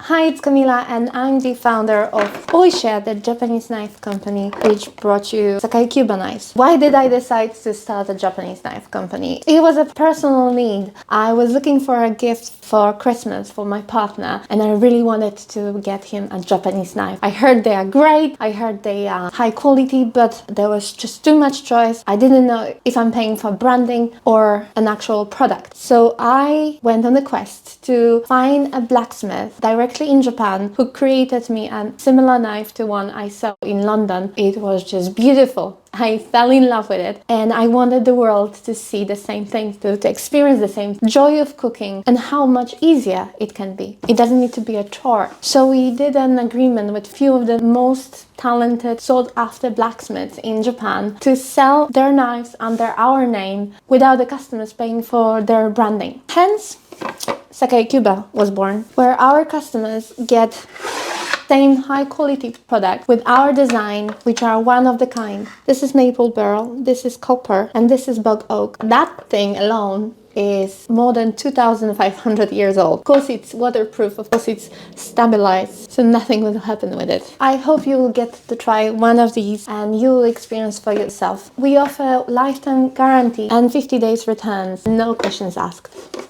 Hi, it's Kamila and I'm the founder of Oishya, the Japanese knife company which brought you Sakai Kyuba knives. Why did I decide to start a Japanese knife company? It was a personal need. I was looking for a gift for Christmas for my partner and I really wanted to get him a Japanese knife. I heard they are great, I heard they are high quality, but there was just too much choice. I didn't know if I'm paying for branding or an actual product. So I went on a quest to find a blacksmith directly in Japan who created me a similar knife to one I saw in London. It was just beautiful. I fell in love with it and I wanted the world to see the same thing, to experience the same joy of cooking and how much easier it can be. It doesn't need to be a chore. So we did an agreement with few of the most talented, sought-after blacksmiths in Japan to sell their knives under our name without the customers paying for their branding. Hence, Sakai Kyuba was born, where our customers get same high quality product with our design, which are one of the kind. This is maple burl, this is copper, and this is bog oak. That thing alone is more than 2,500 years old. Of course it's waterproof, of course it's stabilized, so nothing will happen with it. I hope you will get to try one of these and you will experience for yourself. We offer lifetime guarantee and 50 days returns, no questions asked.